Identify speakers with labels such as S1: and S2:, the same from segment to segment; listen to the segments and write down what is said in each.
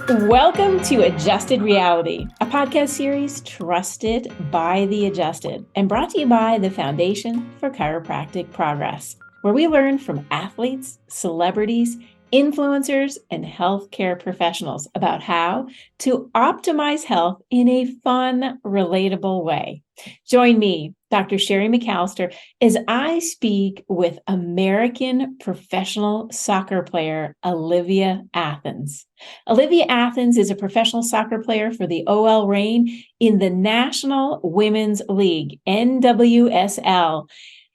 S1: Welcome to Adjusted Reality, a podcast series trusted by the adjusted and brought to you by the Foundation for Chiropractic Progress, where we learn from athletes, celebrities, influencers, and healthcare professionals about how to optimize health in a fun, relatable way. Join me, Dr. Sherry McAllister, as I speak with American professional soccer player Olivia Athens. Olivia Athens is a professional soccer player for the OL Reign in the National Women's League, NWSL.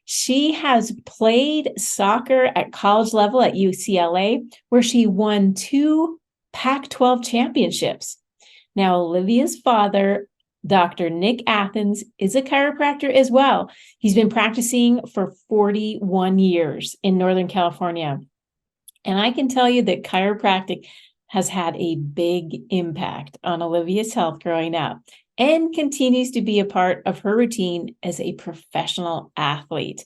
S1: She has played soccer at college level at UCLA, where she won 2 Pac-12 championships. Now, Olivia's father, Dr. Nick Athens, is a chiropractor as well. He's been practicing for 41 years in Northern California. And I can tell you that chiropractic has had a big impact on Olivia's health growing up and continues to be a part of her routine as a professional athlete.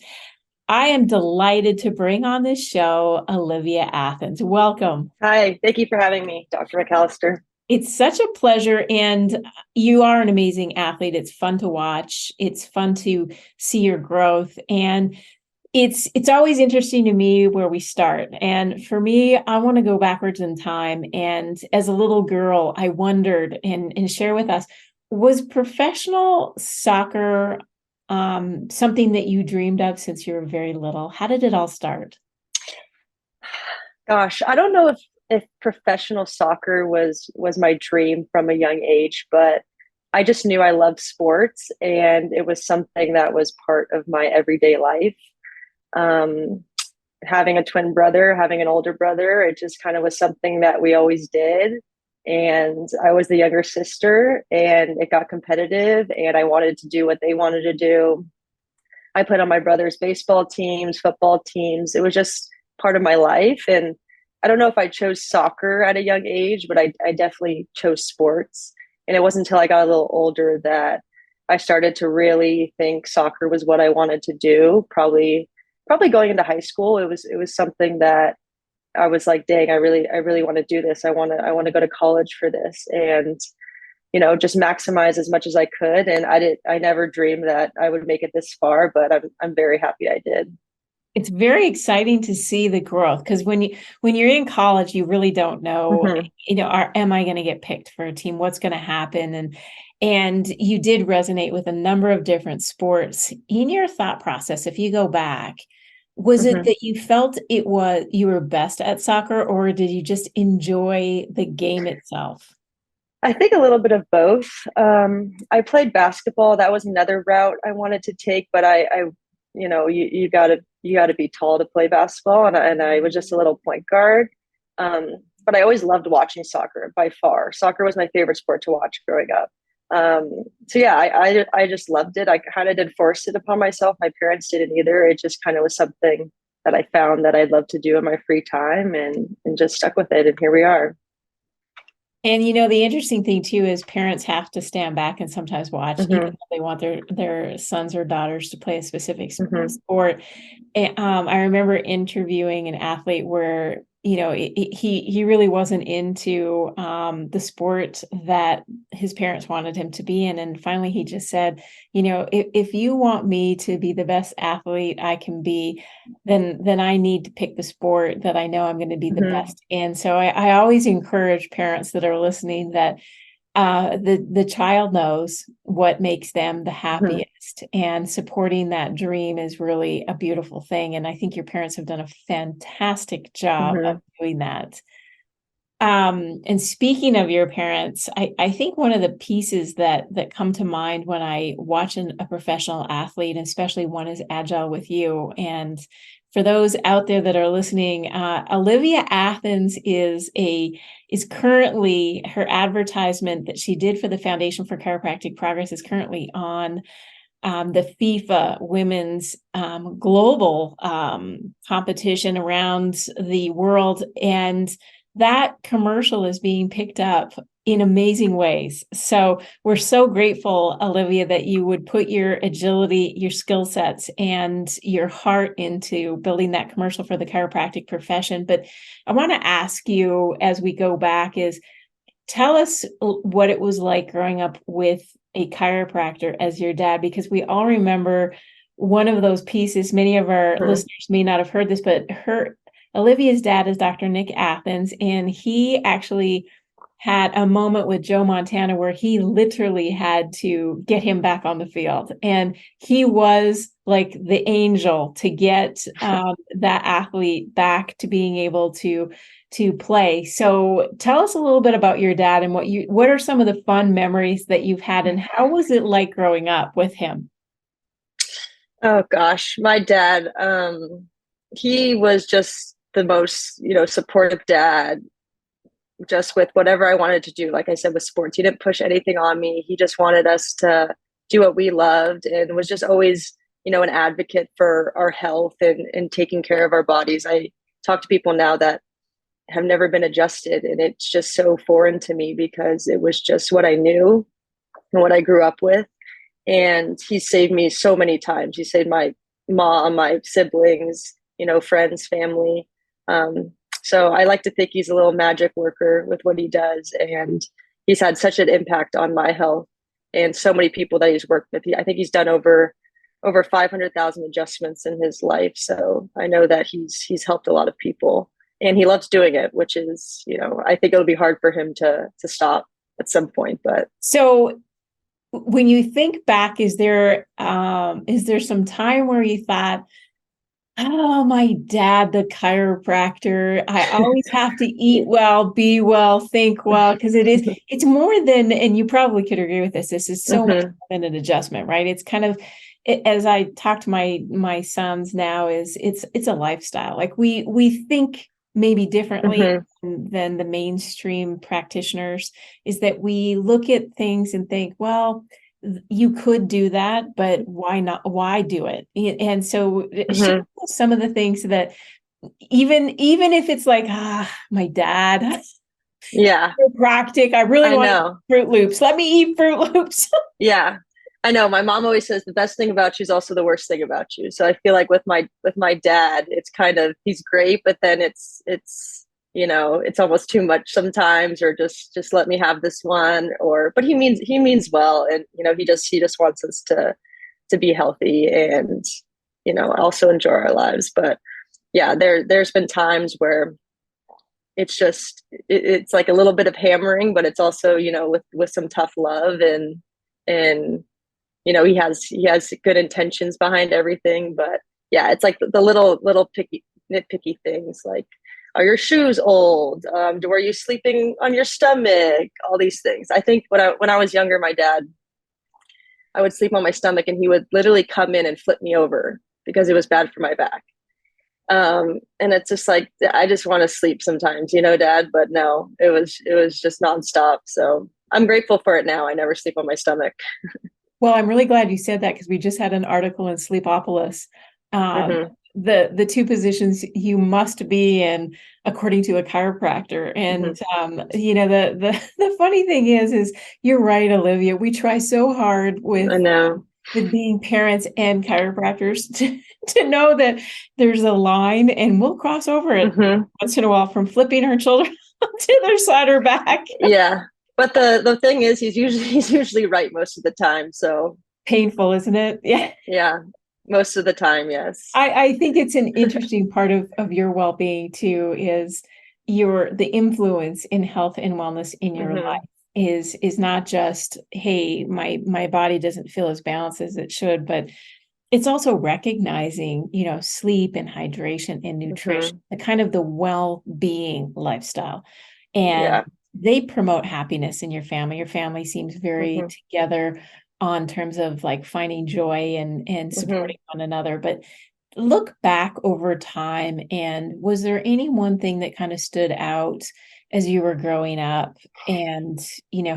S1: I am delighted to bring on this show Olivia Athens. Welcome.
S2: Hi, thank you for having me, Dr. McAllister.
S1: It's such a pleasure, and you are an amazing athlete. It's fun to watch. It's fun to see your growth, and it's always interesting to me where we start. And for me, I want to go backwards in time. And as a little girl, I wondered and share with us, was professional soccer something that you dreamed of since you were very little? How did it all start?
S2: Gosh, I don't know if professional soccer was my dream from a young age, but I just knew I loved sports and it was something that was part of my everyday life. Having a twin brother, having an older brother, it just kind of was something that we always did. And I was the younger sister and it got competitive and I wanted to do what they wanted to do. I played on my brother's baseball teams, football teams. It was just part of my life. And I don't know if I chose soccer at a young age, but I definitely chose sports. And it wasn't until I got a little older that I started to really think soccer was what I wanted to do. Probably going into high school, it was something that I was like, dang, I really want to do this. I want to go to college for this and, just maximize as much as I could. And I never dreamed that I would make it this far, but I'm very happy I did.
S1: It's very exciting to see the growth, because when you're in college, you really don't know, am I going to get picked for a team? What's going to happen? And you did resonate with a number of different sports. In your thought process, if you go back, was it that you felt you were best at soccer, or did you just enjoy the game itself?
S2: I think a little bit of both. I played basketball. That was another route I wanted to take, but you gotta be tall to play basketball, and I was just a little point guard. But I always loved watching soccer by far. Soccer was my favorite sport to watch growing up. So yeah, I just loved it. I kind of did force it upon myself. My parents didn't either. It just kind of was something that I found that I'd love to do in my free time and just stuck with it. And here we are.
S1: And the interesting thing too is parents have to stand back and sometimes watch, even though they want their sons or daughters to play a specific sport. And, I remember interviewing an athlete where he really wasn't into the sport that his parents wanted him to be in, and finally he just said, if you want me to be the best athlete I can be, then I need to pick the sport that I know I'm going to be the best in. So I always encourage parents that are listening that the child knows what makes them the happiest, and supporting that dream is really a beautiful thing. And I think your parents have done a fantastic job of doing that. And speaking of your parents, I think one of the pieces that come to mind when I watch a professional athlete, especially one as agile with you, and for those out there that are listening, Olivia Athens is currently, her advertisement that she did for the Foundation for Chiropractic Progress is currently on the FIFA women's global competition around the world. And that commercial is being picked up in amazing ways. So we're so grateful, Olivia, that you would put your agility, your skill sets, and your heart into building that commercial for the chiropractic profession. But I want to ask you, as we go back, is tell us what it was like growing up with a chiropractor as your dad, because we all remember one of those pieces. Many of our listeners may not have heard this, but Olivia's dad is Dr. Nick Athens, and he actually had a moment with Joe Montana where he literally had to get him back on the field. And he was like the angel to get that athlete back to being able to play. So tell us a little bit about your dad and what are some of the fun memories that you've had, and how was it like growing up with him?
S2: Oh gosh, my dad, he was just the most, supportive dad, just with whatever I wanted to do. Like I said, with sports, he didn't push anything on me. He just wanted us to do what we loved, and was just always, an advocate for our health and taking care of our bodies. I talk to people now that have never been adjusted, and it's just so foreign to me because it was just what I knew and what I grew up with. And he saved me so many times. He saved my mom, my siblings, friends, family. So I like to think he's a little magic worker with what he does. And he's had such an impact on my health and so many people that he's worked with. I think he's done over 500,000 adjustments in his life. So I know that he's helped a lot of people, and he loves doing it, which is, I think it'll be hard for him to stop at some point. But
S1: so when you think back, is there some time where you thought, oh, my dad, the chiropractor, I always have to eat well, be well, think well, because it's more than, and you probably could agree with this is so much more than an adjustment, right? It's kind of, as I talk to my sons now, it's a lifestyle. Like we think maybe differently than the mainstream practitioners, is that we look at things and think, well, you could do that, but why not? Why do it? And so some of the things that even if it's like, my dad,
S2: yeah,
S1: chiropractic, I really want Fruit Loops. Let me eat Fruit Loops.
S2: Yeah, I know. My mom always says the best thing about you is also the worst thing about you. So I feel like with my dad, it's kind of, he's great, but then it's it's almost too much sometimes, or just let me have this one, but he means well, and he just wants us to be healthy and also enjoy our lives. But yeah, there's been times where it's just it's like a little bit of hammering, but it's also with some tough love, and he has good intentions behind everything. But yeah, it's like the little nitpicky things, like, are your shoes old? Were you sleeping on your stomach? All these things. I think when I was younger, my dad, I would sleep on my stomach, and he would literally come in and flip me over because it was bad for my back. And it's just like, I just want to sleep sometimes, Dad. But no, it was just nonstop. So I'm grateful for it now. I never sleep on my stomach.
S1: Well, I'm really glad you said that, because we just had an article in Sleepopolis. The two positions you must be in according to a chiropractor. And the funny thing is you're right, Olivia. We try so hard with being parents and chiropractors to know that there's a line, and we'll cross over it once in a while, from flipping our children to their side or back.
S2: Yeah. But the thing is, he's usually right most of the time. So
S1: painful, isn't it? Yeah.
S2: Yeah. Most of the time, yes.
S1: I think it's an interesting part of your well-being too, is the influence in health and wellness in your life is not just, hey, my body doesn't feel as balanced as it should, but it's also recognizing, sleep and hydration and nutrition, the kind of the well-being lifestyle. And they promote happiness in your family. Your family seems very together on terms of like finding joy and supporting one another. But look back over time, and was there any one thing that kind of stood out as you were growing up and,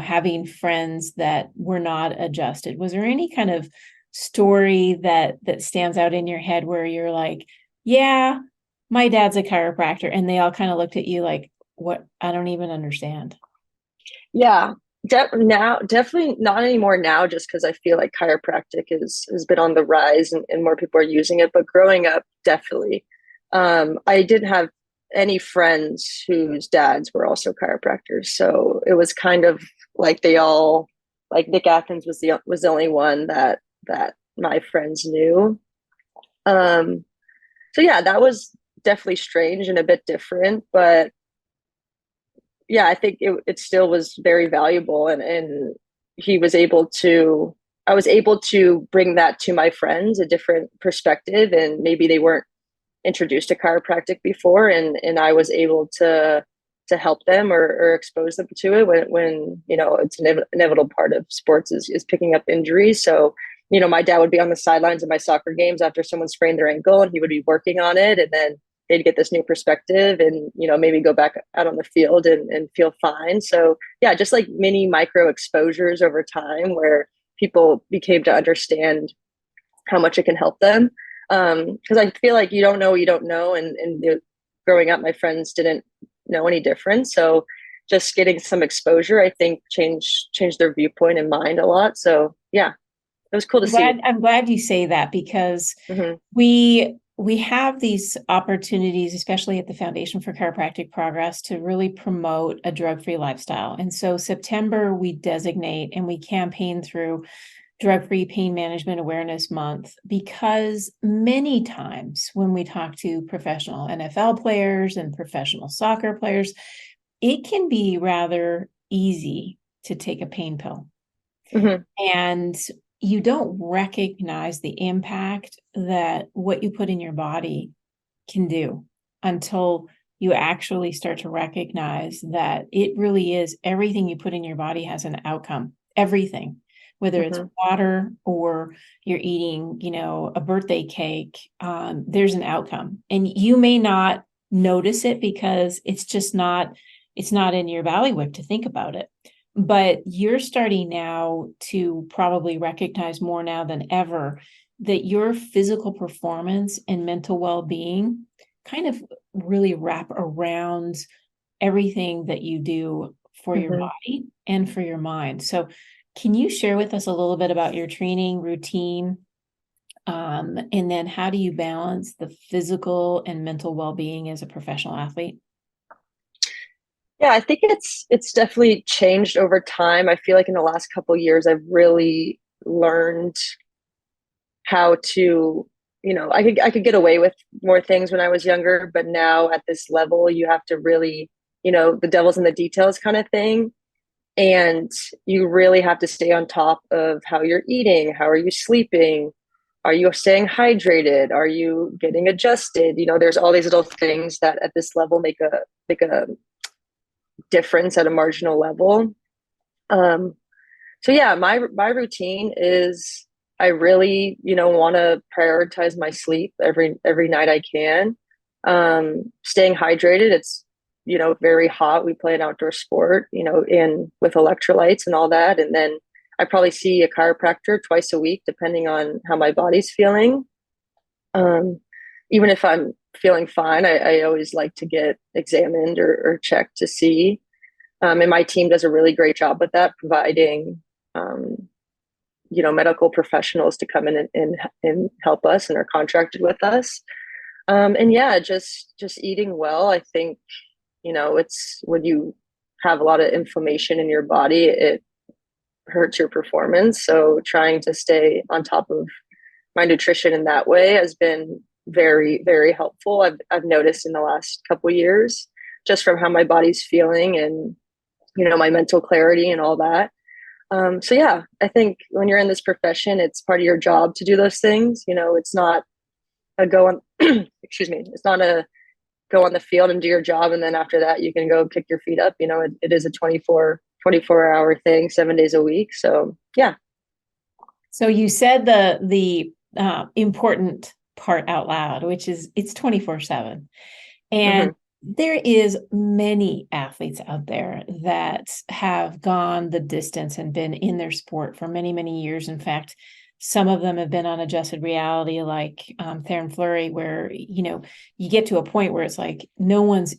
S1: having friends that were not adjusted? Was there any kind of story that stands out in your head where you're like, yeah, my dad's a chiropractor, and they all kind of looked at you like, what? I don't even understand.
S2: Yeah. Now, definitely not anymore now, just because I feel like chiropractic has been on the rise, and more people are using it. But growing up, definitely. I didn't have any friends whose dads were also chiropractors. So it was kind of like they all, like Nick Athens was the only one that my friends knew. Um, so yeah, that was definitely strange and a bit different, but yeah, I think it still was very valuable, and he was able to, I was able to bring that to my friends, a different perspective, and maybe they weren't introduced to chiropractic before, and I was able to help them or expose them to it when it's an inevitable part of sports is picking up injuries. So my dad would be on the sidelines of my soccer games after someone sprained their ankle, and he would be working on it, and then they'd get this new perspective and maybe go back out on the field and feel fine. So yeah, just like mini micro exposures over time where people became to understand how much it can help them. Because I feel like you don't know what you don't know, and growing up, my friends didn't know any different. So just getting some exposure, I think, changed their viewpoint and mind a lot. So yeah, it was cool to see.
S1: I'm glad you say that, because
S2: Mm-hmm.
S1: we have these opportunities, especially at the Foundation for Chiropractic Progress, to really promote a drug-free lifestyle. And so September, we designate and we campaign through Drug-Free Pain Management Awareness Month, because many times when we talk to professional NFL players and professional soccer players, it can be rather easy to take a pain pill.
S2: Mm-hmm.
S1: And you don't recognize the impact that what you put in your body can do until you actually start to recognize that it really is, everything you put in your body has an outcome. Everything, whether it's
S2: Mm-hmm.
S1: water or you're eating, a birthday cake, there's an outcome. And you may not notice it because it's not in your bailiwick to think about it. But you're starting now to probably recognize more now than ever that your physical performance and mental well-being kind of really wrap around everything that you do for your
S2: Mm-hmm.
S1: body and for your mind. So can you share with us a little bit about your training routine? And then how do you balance the physical and mental well-being as a professional athlete?
S2: Yeah, I think it's definitely changed over time. I feel like in the last couple of years, I've really learned how to, I could get away with more things when I was younger, but now at this level, you have to really, the devil's in the details kind of thing. And you really have to stay on top of how you're eating, how are you sleeping, are you staying hydrated, are you getting adjusted? There's all these little things that at this level make a difference at a marginal level. Um, so yeah, my routine is I really, want to prioritize my sleep every night I can. Staying hydrated. It's very hot. We play an outdoor sport, in with electrolytes and all that, and then I probably see a chiropractor twice a week, depending on how my body's feeling. Um, Even if I'm feeling fine, I always like to get examined or checked to see. And my team does a really great job with that, providing medical professionals to come in and help us and are contracted with us. And yeah, just eating well. I think, it's when you have a lot of inflammation in your body, it hurts your performance. So trying to stay on top of my nutrition in that way has been very, very helpful. I've noticed in the last couple of years, just from how my body's feeling and, my mental clarity and all that. So yeah, I think when you're in this profession, it's part of your job to do those things. It's not a go on, excuse me, it's not a go on the field and do your job. And then after that, you can go kick your feet up. It is a 24-hour thing, 7 days a week. So yeah.
S1: So you said the important part out loud, which is it's 24/7. And
S2: Mm-hmm.
S1: there is many athletes out there that have gone the distance and been in their sport for many, many years. In fact, some of them have been on adjusted reality, like Theron Fleury, where you get to a point where it's like no one's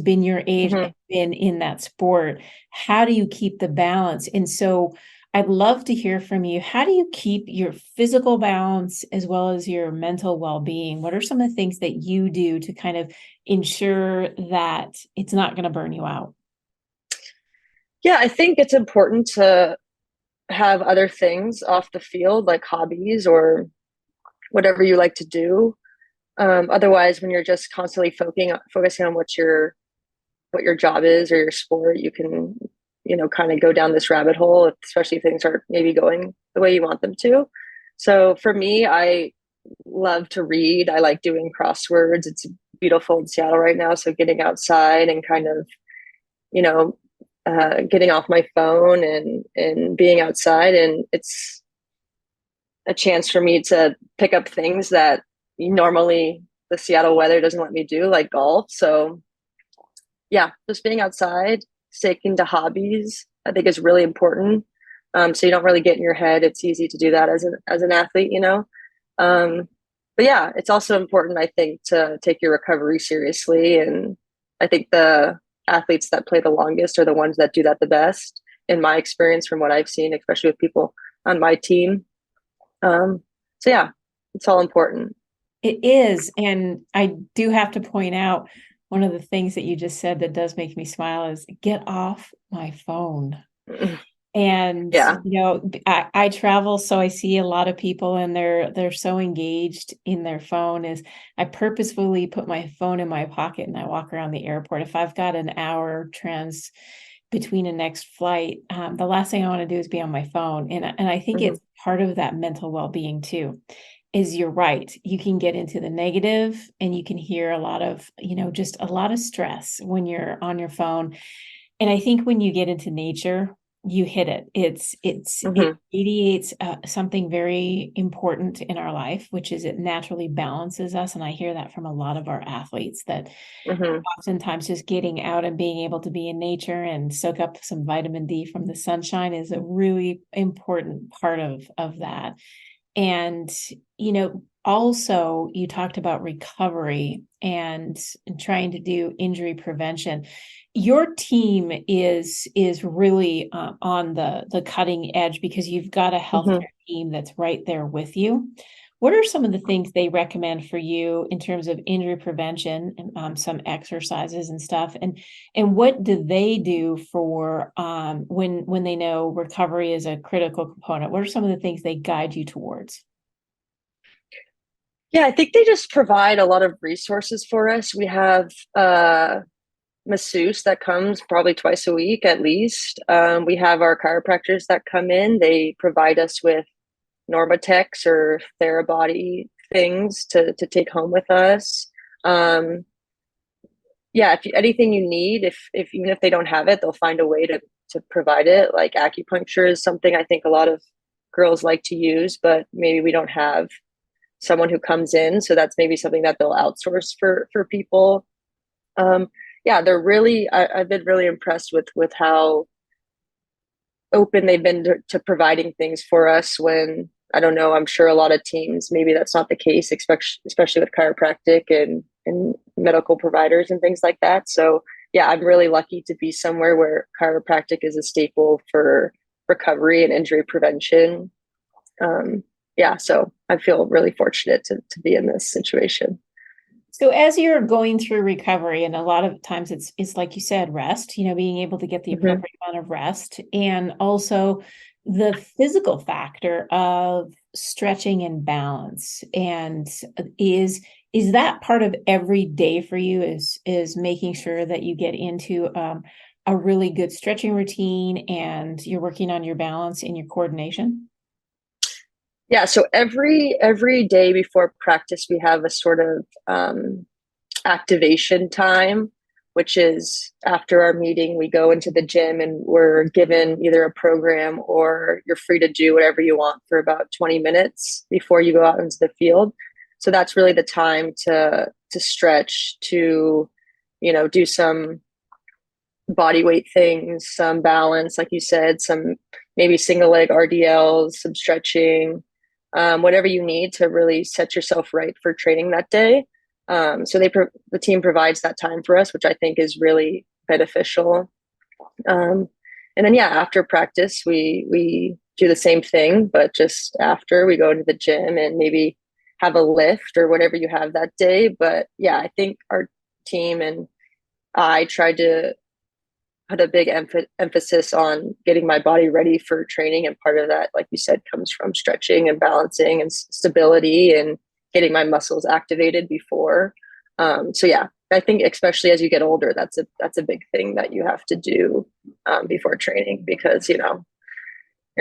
S1: been your age
S2: Mm-hmm.
S1: and been in that sport. How do you keep the balance? And so I'd love to hear from you. How do you keep your physical balance as well as your mental well-being? What are some of the things that you do to kind of ensure that it's not going to burn you out?
S2: Yeah, I think it's important to have other things off the field, like hobbies or whatever you like to do. Otherwise, when you're just constantly focusing on what your job is or your sport, you can, kind of go down this rabbit hole, especially if things aren't maybe going the way you want them to. So for me, I love to read. I like doing crosswords. It's beautiful in Seattle right now. So getting outside and kind of, you know, getting off my phone and being outside. And it's a chance for me to pick up things that normally the Seattle weather doesn't let me do, like golf. So yeah, just being outside, sticking to hobbies, I think is really important. So you don't really get in your head. It's easy to do that as an athlete, Um, but yeah, it's also important, I think, to take your recovery seriously. And I think the athletes that play the longest are the ones that do that the best, in my experience, from what I've seen, especially with people on my team. So yeah, it's all important.
S1: It is. And I do have to point out one of the things that you just said that does make me smile is get off my phone. And
S2: Yeah.
S1: I travel, so I see a lot of people and they're so engaged in their phone. Is I purposefully put my phone in my pocket and I walk around the airport. If I've got an hour trans between a next flight, the last thing I want to do is be on my phone. And I think
S2: Hmm.
S1: it's part of that mental well-being too. Is you're right. You can get into the negative and you can hear a lot of, just a lot of stress when you're on your phone. And I think when you get into nature, you hit it. It
S2: Hmm.
S1: radiates something very important in our life, which is it naturally balances us. And I hear that from a lot of our athletes that
S2: Hmm.
S1: oftentimes just getting out and being able to be in nature and soak up some vitamin D from the sunshine is a really important part of that. And, also you talked about recovery and trying to do injury prevention. Your team is really on the cutting edge because you've got a
S2: Hmm.
S1: healthcare team that's right there with you. What are some of the things they recommend for you in terms of injury prevention and some exercises and stuff? And what do they do for when they know recovery is a critical component? What are some of the things they guide you towards?
S2: Yeah, I think they just provide a lot of resources for us. We have masseuse that comes probably twice a week at least. We have our chiropractors that come in. They provide us with Normatex or Therabody things to take home with us. Um, yeah, if anything you need, if even if they don't have it, they'll find a way to provide it. Like acupuncture is something I think a lot of girls like to use, but maybe we don't have someone who comes in, so that's maybe something that they'll outsource for people. Um, yeah, I've been really impressed with how open they've been to providing things for us. When I don't know, I'm sure a lot of teams maybe that's not the case, especially with chiropractic and medical providers and things like that. So yeah, I'm really lucky to be somewhere where chiropractic is a staple for recovery and injury prevention. um, yeah, so I feel really fortunate to be in this situation.
S1: So as you're going through recovery, and a lot of times it's like you said, rest, being able to get the
S2: Hmm.
S1: appropriate amount of rest, and also the physical factor of stretching and balance. And is that part of every day for you is making sure that you get into a really good stretching routine and you're working on your balance and your coordination?
S2: Yeah, so every day before practice, we have a sort of activation time, which is after our meeting, we go into the gym and we're given either a program or you're free to do whatever you want for about 20 minutes before you go out into the field. So that's really the time to stretch, to do some body weight things, some balance, like you said, some maybe single leg RDLs, some stretching, whatever you need to really set yourself right for training that day. So the team provides that time for us, which I think is really beneficial. Um, and then yeah, after practice, we do the same thing, but just after we go to the gym and maybe have a lift or whatever you have that day. But yeah, I think our team and I tried to put a big emphasis on getting my body ready for training. And part of that, like you said, comes from stretching and balancing and stability and getting my muscles activated before. So yeah, I think especially as you get older, that's a big thing that you have to do before training, because you're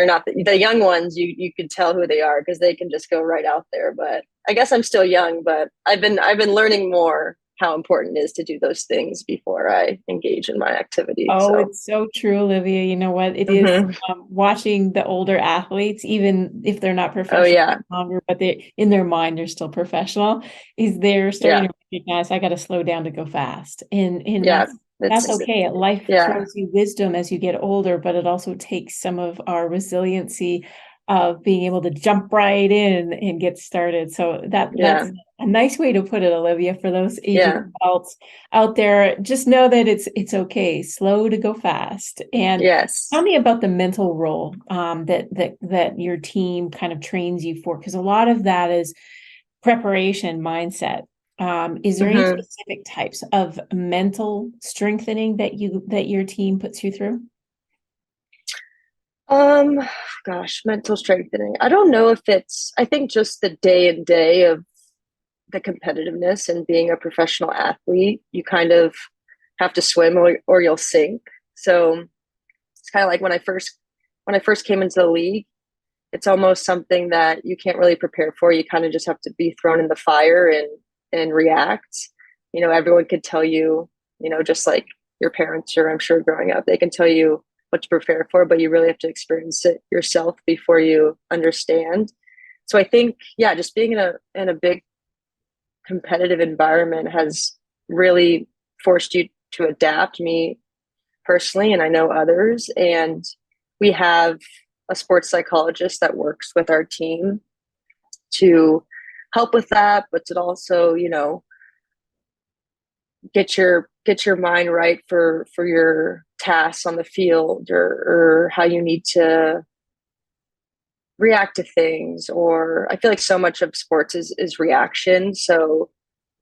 S2: not the young ones. You can tell who they are because they can just go right out there. But I guess I'm still young, but I've been learning more how important it is to do those things before I engage in my activity.
S1: Oh,
S2: So,
S1: it's so true, Olivia. You know what? It is
S2: hmm.
S1: watching the older athletes, even if they're not
S2: Oh
S1: professional
S2: yeah,
S1: longer, but they in their mind they're still professional. Is they're starting
S2: yeah,
S1: to recognize I got to slow down to go fast, and
S2: yeah.
S1: that's
S2: It's
S1: okay. Life
S2: yeah,
S1: throws you wisdom as you get older, but it also takes some of our resiliency of being able to jump right in and get started. So that's
S2: yeah,
S1: a nice way to put it, Olivia, for those aging
S2: yeah.
S1: adults out there. Just know that it's okay. Slow to go fast. And tell
S2: Yes.
S1: me about the mental role that your team kind of trains you for, because a lot of that is preparation mindset. Is there any
S2: Hmm.
S1: specific types of mental strengthening that your team puts you through?
S2: Um, Gosh, mental strengthening. I don't know if I think just the day and day of the competitiveness and being a professional athlete, you kind of have to swim or you'll sink. So it's kind of like when I first came into the league, it's almost something that you can't really prepare for. You kind of just have to be thrown in the fire and react. Everyone could tell you, just like your parents, or I'm sure growing up, they can tell you what to prepare for, but you really have to experience it yourself before you understand. So I think, yeah, just being in a big competitive environment has really forced you to adapt, me personally, and I know others. And we have a sports psychologist that works with our team to help with that, but to also, get your mind right for your tasks on the field, or how you need to react to things. Or I feel like so much of sports is reaction. So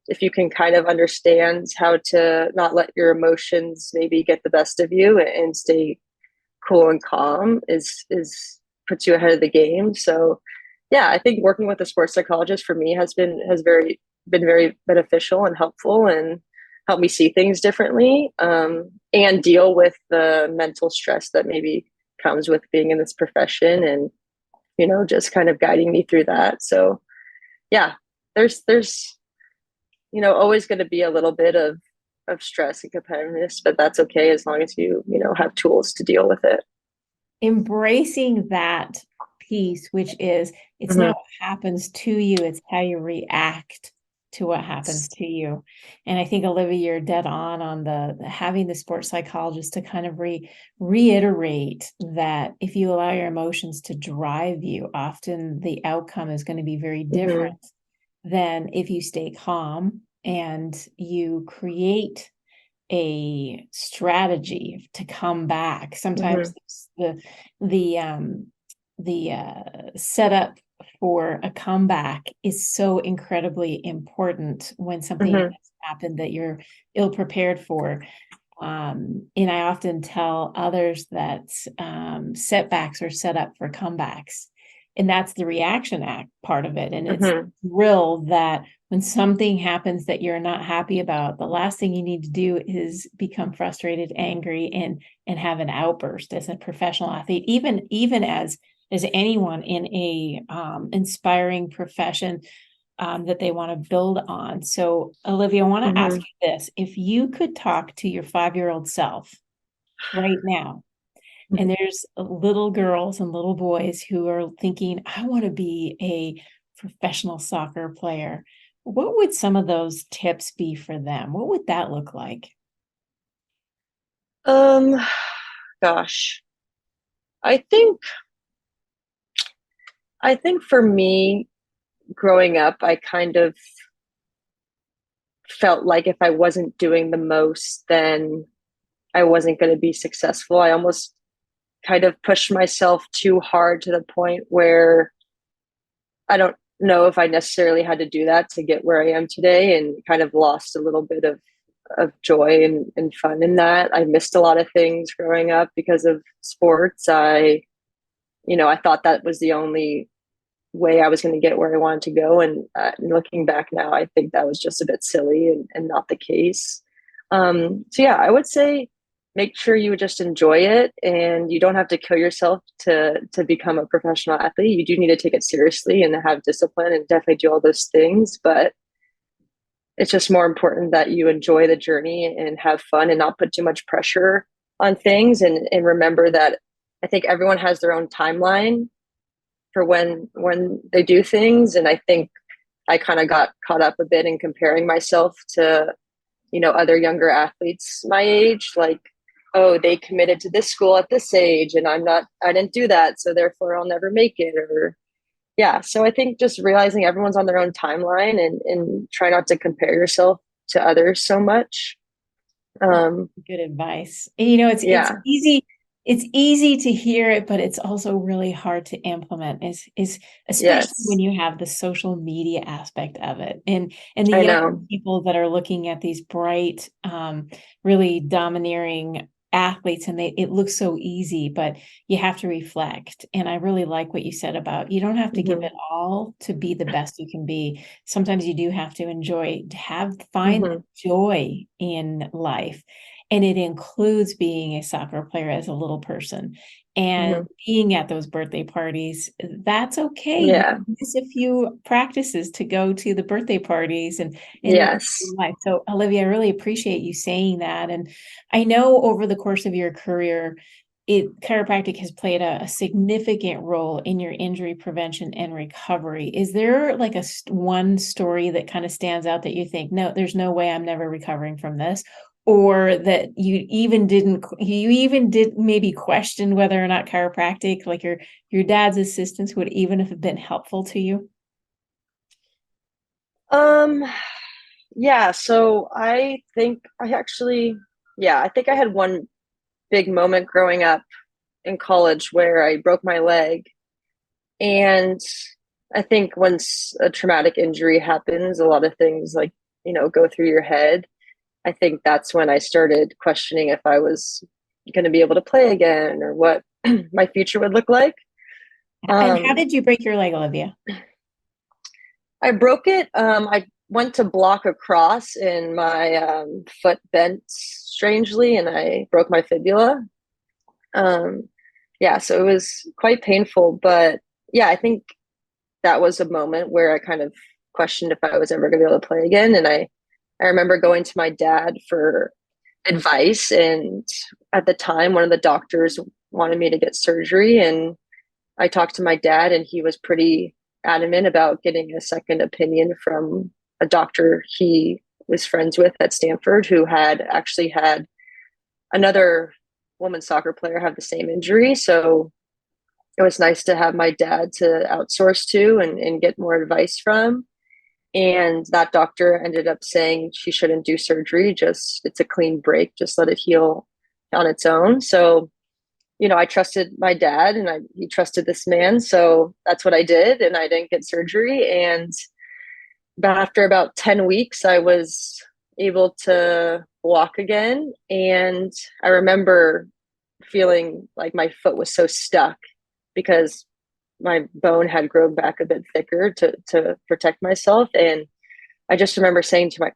S2: if you can kind of understand how to not let your emotions maybe get the best of you and stay cool and calm, is puts you ahead of the game. So yeah, I think working with a sports psychologist for me has been very beneficial and helpful, and helped me see things differently, and deal with the mental stress that maybe comes with being in this profession, and just kind of guiding me through that. So yeah, there's always going to be a little bit of stress and competitiveness, but that's okay as long as you have tools to deal with it.
S1: Embracing that piece, which is it's not
S2: Mm-hmm.
S1: what happens to you, it's how you react to what happens to you. And I think, Olivia, you're dead on the having the sports psychologist to kind of reiterate that if you allow your emotions to drive you, often the outcome is going to be very different
S2: Mm-hmm.
S1: than if you stay calm and you create a strategy to come back. Sometimes
S2: Mm-hmm.
S1: the setup for a comeback is so incredibly important when something
S2: Mm-hmm.
S1: has happened that you're ill prepared for. And I often tell others that setbacks are set up for comebacks. And that's the reaction act part of it. And it's
S2: Mm-hmm.
S1: real that when something happens that you're not happy about, the last thing you need to do is become frustrated, angry, and have an outburst as a professional athlete, even as anyone in a inspiring profession that they want to build on. So, Olivia, I want to ask
S2: Mm-hmm.
S1: you this. If you could talk to your 5-year-old self right now, and there's little girls and little boys who are thinking, I want to be a professional soccer player, what would some of those tips be for them? What would that look like?
S2: Um, Gosh, I think I think for me, growing up, I kind of felt like if I wasn't doing the most, then I wasn't going to be successful. I almost kind of pushed myself too hard to the point where I don't know if I necessarily had to do that to get where I am today, and kind of lost a little bit of joy and fun in that. I missed a lot of things growing up because of sports. I thought that was the only way I was going to get where I wanted to go. And looking back now, I think that was just a bit silly and not the case. So yeah, I would say make sure you just enjoy it, and you don't have to kill yourself to become a professional athlete. You do need to take it seriously and have discipline and definitely do all those things, but it's just more important that you enjoy the journey and have fun and not put too much pressure on things, and remember that I think everyone has their own timeline for when they do things. And I think I kind of got caught up a bit in comparing myself to other younger athletes my age, like, oh, they committed to this school at this age and I didn't do that, so therefore I'll never make it. Or yeah, so I think just realizing everyone's on their own timeline, and try not to compare yourself to others so much.
S1: Good advice. It's
S2: Yeah.
S1: easy to hear it, but it's also really hard to implement, is especially when
S2: Yes,
S1: you have the social media aspect of it, and the
S2: I
S1: young
S2: know.
S1: people that are looking at these bright, really domineering athletes, and it looks so easy, but you have to reflect. And I really like what you said about, you don't have to give
S2: Hmm.
S1: it all to be the best you can be. Sometimes you do have to find
S2: Hmm.
S1: joy in life. And it includes being a soccer player as a little person and
S2: Hmm.
S1: being at those birthday parties. That's okay. You
S2: Yeah.
S1: miss a few practices to go to the birthday parties and enjoy
S2: Yes.
S1: your life. So, Olivia, I really appreciate you saying that. And I know over the course of your career, chiropractic has played a significant role in your injury prevention and recovery. Is there like one story that kind of stands out that you think, no, there's no way I'm never recovering from this? Or that you even did maybe question whether or not chiropractic, like your dad's assistance, would even have been helpful to you?
S2: Um, yeah, so I think I think I had one big moment growing up in college where I broke my leg. And I think once a traumatic injury happens, a lot of things like, go through your head. I think that's when I started questioning if I was going to be able to play again, or what my future would look like.
S1: And how
S2: Um,
S1: did you break your leg, Olivia?
S2: I broke it. I went to block a cross and my foot bent strangely, and I broke my fibula. Um, yeah, so it was quite painful, but yeah, I think that was a moment where I kind of questioned if I was ever going to be able to play again. And I remember going to my dad for advice. And at the time, one of the doctors wanted me to get surgery. And I talked to my dad, and he was pretty adamant about getting a second opinion from a doctor he was friends with at Stanford, who had actually had another women's soccer player have the same injury. So it was nice to have my dad to outsource to and get more advice from. And that doctor ended up saying she shouldn't do surgery, just it's a clean break, just let it heal on its own. So, I trusted my dad, and he trusted this man. So that's what I did. And I didn't get surgery. And after about 10 weeks, I was able to walk again. And I remember feeling like my foot was so stuck because my bone had grown back a bit thicker to protect myself. And I just remember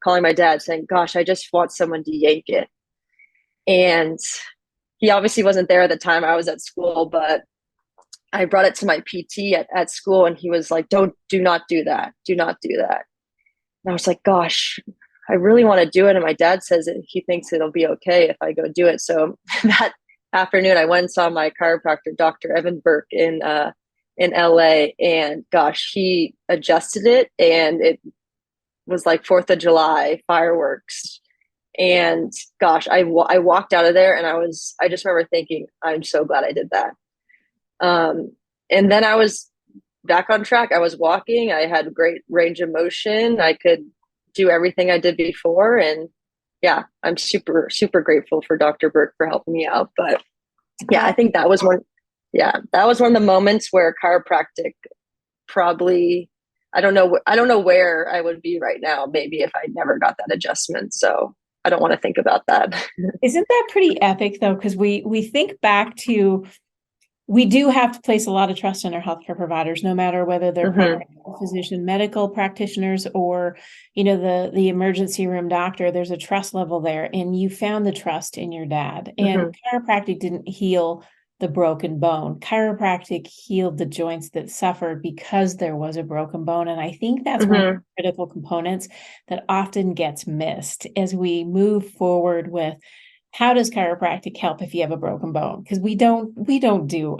S2: calling my dad saying, gosh, I just want someone to yank it. And he obviously wasn't there at the time. I was at school, but I brought it to my PT at school, and he was like, do not do that. Do not do that. And I was like, gosh, I really want to do it. And my dad says that he thinks it'll be okay if I go do it. So that afternoon, I went and saw my chiropractor, Dr. Evan Burke, in LA. And gosh, he adjusted it, and it was like 4th of July fireworks. And gosh, I walked out of there, and I just remember thinking, I'm so glad I did that. Um, and then I was back on track. I was walking. I had great range of motion. I could do everything I did before. And yeah, I'm super, super grateful for Dr. Burke for helping me out. But Yeah, I think that was one. Yeah, that was one of the moments where chiropractic probably. I don't know where I would be right now. Maybe if I never got that adjustment. So I don't want to think about that.
S1: Isn't that pretty epic though? Because we think back to, we do have to place a lot of trust in our healthcare providers, no matter whether they're
S2: Mm-hmm.
S1: primary physician, medical practitioners, or the emergency room doctor. There's a trust level there, and you found the trust in your dad. And
S2: Mm-hmm.
S1: chiropractic didn't heal the broken bone. Chiropractic healed the joints that suffered because there was a broken bone. And I think that's one of
S2: Mm-hmm.
S1: the critical components that often gets missed as we move forward with, how does chiropractic help if you have a broken bone? Because we don't do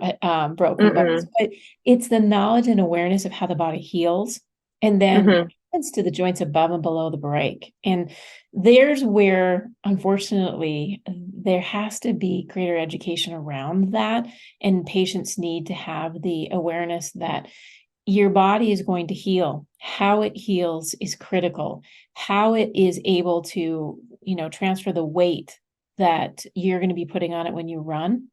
S1: broken bones,
S2: Mm-mm.
S1: but it's the knowledge and awareness of how the body heals, and then what
S2: Mm-hmm.
S1: happens to the joints above and below the break. And there's where, unfortunately, there has to be greater education around that, and patients need to have the awareness that your body is going to heal. How it heals is critical. How it is able to, transfer the weight that you're going to be putting on it when you run.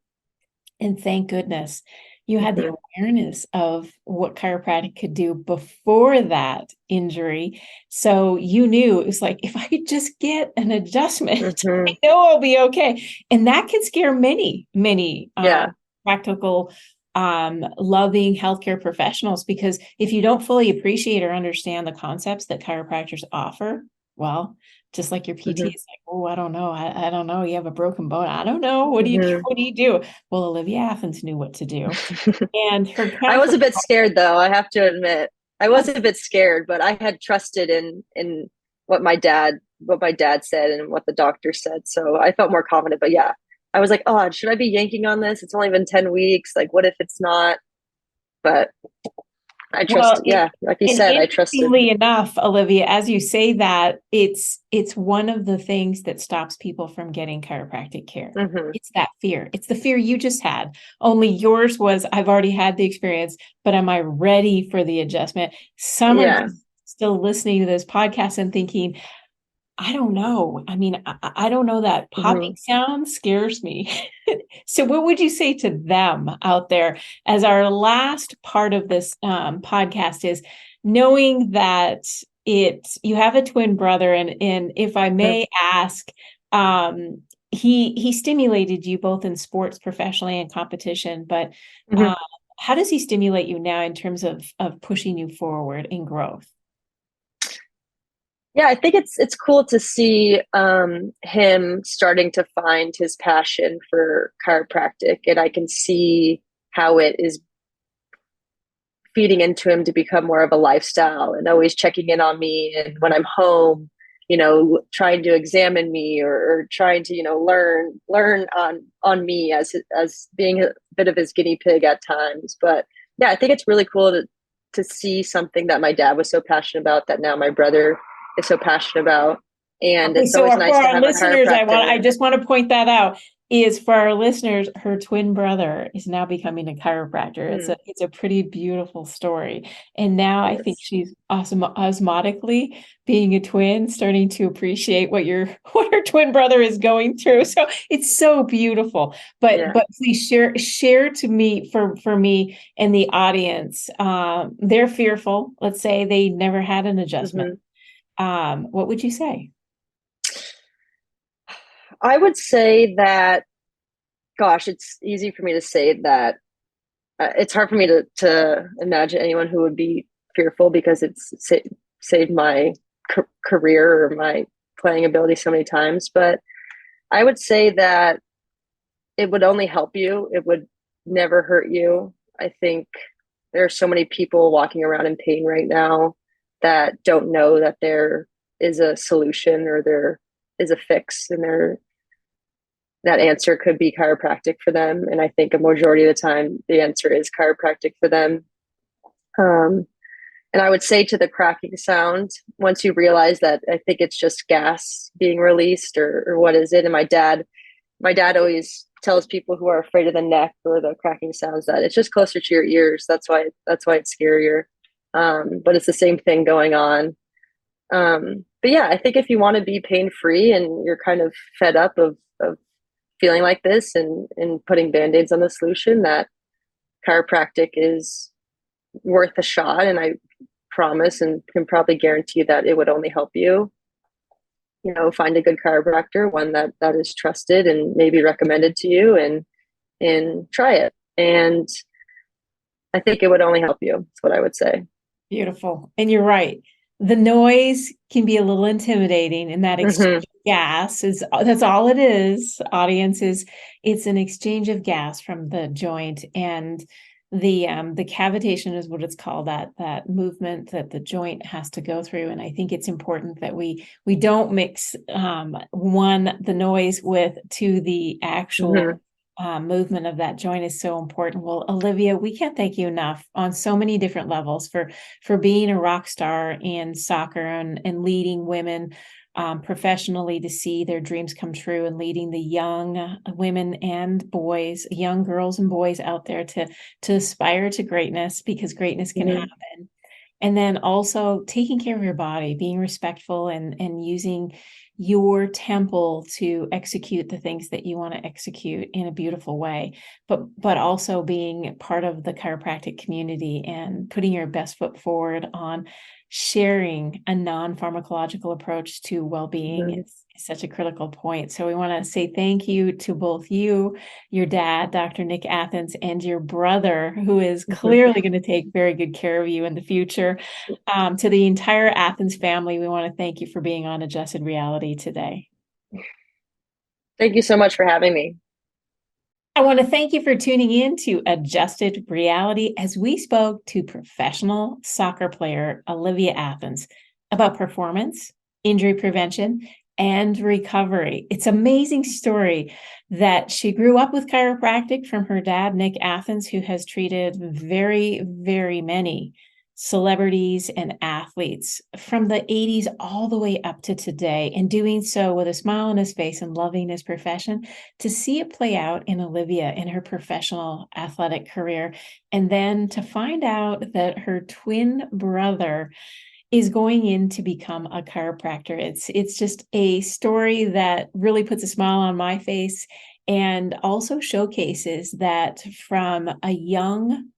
S1: And thank goodness you had the
S2: Mm-hmm.
S1: awareness of what chiropractic could do before that injury. So you knew it was like, if I could just get an adjustment, I
S2: Mm-hmm.
S1: know I'll be okay. And that can scare many, many
S2: Yeah.
S1: practical, loving healthcare professionals, because if you don't fully appreciate or understand the concepts that chiropractors offer, well, just like your PT
S2: Mm-hmm.
S1: is like, oh, I don't know. I don't know. You have a broken bone. I don't know. What do you do?
S2: Mm-hmm.
S1: What do you do? Well, Olivia Athens knew what to do. And her
S2: I was
S1: counter,
S2: a bit scared though, I have to admit. I was a bit scared, but I had trusted in what my dad said and what the doctor said. So I felt more confident. But yeah, I was like, oh, should I be yanking on this? It's only been 10 weeks. Like, what if it's not? But I
S1: well,
S2: trusted, yeah, like you
S1: and
S2: said, I trusted.
S1: interestingly enough, Olivia, as you say that, it's one of the things that stops people from getting chiropractic care.
S2: Mm-hmm.
S1: It's that fear. It's the fear you just had. Only yours was, I've already had the experience, but am I ready for the adjustment? Some are
S2: Yeah.
S1: just still listening to this podcast and thinking, I don't know. I mean, I don't know, that popping
S2: Mm-hmm.
S1: sound scares me. So what would you say to them out there as our last part of this podcast is, knowing that you have a twin brother, and if I may ask, he stimulated you both in sports professionally and competition, but
S2: Mm-hmm.
S1: um, how does he stimulate you now in terms of pushing you forward in growth?
S2: Yeah, I think it's cool to see him starting to find his passion for chiropractic, and I can see how it is feeding into him to become more of a lifestyle and always checking in on me. And when I'm home, trying to examine me or trying to, learn on me as being a bit of his guinea pig at times. But yeah, I think it's really cool to see something that my dad was so passionate about that now my brother is so passionate about. And
S1: Okay,
S2: it's
S1: so
S2: always
S1: for
S2: nice to
S1: our
S2: have a
S1: listeners, I
S2: chiropractor.
S1: just want to point that out, is for our listeners, her twin brother is now becoming a chiropractor.
S2: Mm,
S1: It's a pretty beautiful story. And now I think
S2: yes.
S1: she's osmotically, being a twin, starting to appreciate what her twin brother is going through. So it's so beautiful. But
S2: Yeah.
S1: please share to me, for me and the audience. They're fearful. Let's say they never had an adjustment.
S2: Hmm.
S1: What would you say?
S2: I would say that, gosh, it's easy for me to say that. It's hard for me to imagine anyone who would be fearful because saved my career or my playing ability so many times. But I would say that it would only help you. It would never hurt you. I think there are so many people walking around in pain right now that don't know that there is a solution or there is a fix, and that answer could be chiropractic for them. And I think a majority of the time, the answer is chiropractic for them. Um, and I would say to the cracking sound, once you realize that, I think it's just gas being released, or what is it? And my dad always tells people who are afraid of the neck or the cracking sounds that it's just closer to your ears. That's why it's scarier. But it's the same thing going on. But yeah, I think if you want to be pain free and you're kind of fed up of feeling like this and putting band-aids on the solution, that chiropractic is worth a shot. And I promise and can probably guarantee that it would only help you. Find a good chiropractor, one that is trusted and maybe recommended to you, and try it. And I think it would only help you. That's what I would say.
S1: Beautiful. And you're right. The noise can be a little intimidating, and that exchange of gas that's all it is. Audiences, it's an exchange of gas from the joint, and the cavitation is what it's called, that movement that the joint has to go through. And I think it's important that we don't mix the noise with to the actual movement of that joint is so important. Well, Olivia, we can't thank you enough on so many different levels for being a rock star in soccer and leading women professionally to see their dreams come true, and leading the young women and boys, young girls and boys out there to aspire to greatness, because greatness can happen. And then also taking care of your body, being respectful and using your temple to execute the things that you want to execute in a beautiful way, but also being part of the chiropractic community and putting your best foot forward on sharing a non-pharmacological approach to well-being is such a critical point. So we want to say thank you to both you, your dad, Dr. Nick Athens, and your brother, who is clearly going to take very good care of you in the future. To the entire Athens family, we want to thank you for being on Adjusted Reality today.
S2: Thank you so much for having me.
S1: I want to thank you for tuning in to Adjusted Reality as we spoke to professional soccer player Olivia Athens about performance, injury prevention, and recovery. It's an amazing story that she grew up with chiropractic from her dad, Nick Athens, who has treated very, very many celebrities and athletes from the 80s all the way up to today, and doing so with a smile on his face and loving his profession. To see it play out in Olivia in her professional athletic career, and then to find out that her twin brother is going in to become a chiropractor. It's just a story that really puts a smile on my face, and also showcases that from a young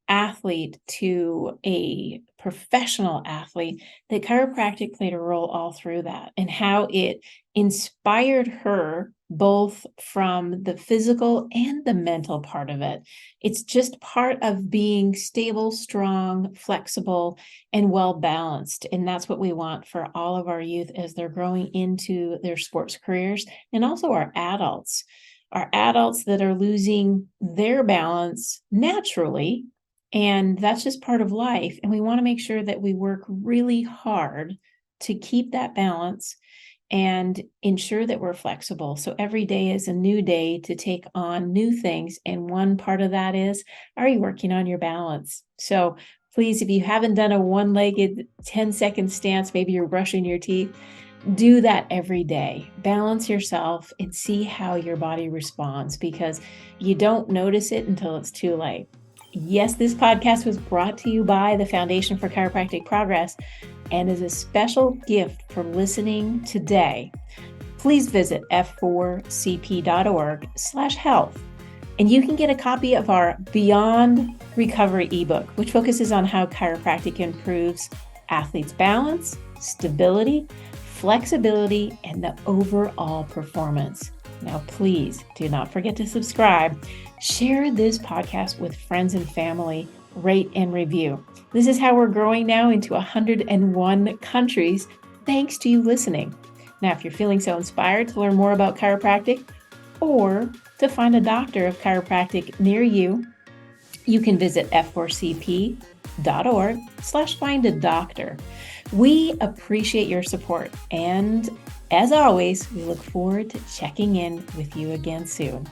S1: athlete to a professional athlete, that chiropractic played a role all through that, and how it inspired her both from the physical and the mental part of it. It's just part of being stable, strong, flexible, and well balanced. And that's what we want for all of our youth as they're growing into their sports careers, and also our adults that are losing their balance naturally. And that's just part of life. And we want to make sure that we work really hard to keep that balance and ensure that we're flexible. So every day is a new day to take on new things. And one part of that is, are you working on your balance? So please, if you haven't done a one-legged 10-second stance, maybe you're brushing your teeth, do that every day. Balance yourself and see how your body responds, because you don't notice it until it's too late. Yes, this podcast was brought to you by the Foundation for Chiropractic Progress, and is a special gift for listening today. Please visit f4cp.org/health, and you can get a copy of our Beyond Recovery ebook, which focuses on how chiropractic improves athletes' balance, stability, flexibility, and the overall performance. Now, please do not forget to subscribe. Share this podcast with friends and family, rate and review. This is how we're growing now into 101 countries, thanks to you listening. Now, if you're feeling so inspired to learn more about chiropractic, or to find a doctor of chiropractic near you, you can visit f4cp.org/find-a-doctor. We appreciate your support, and as always, we look forward to checking in with you again soon.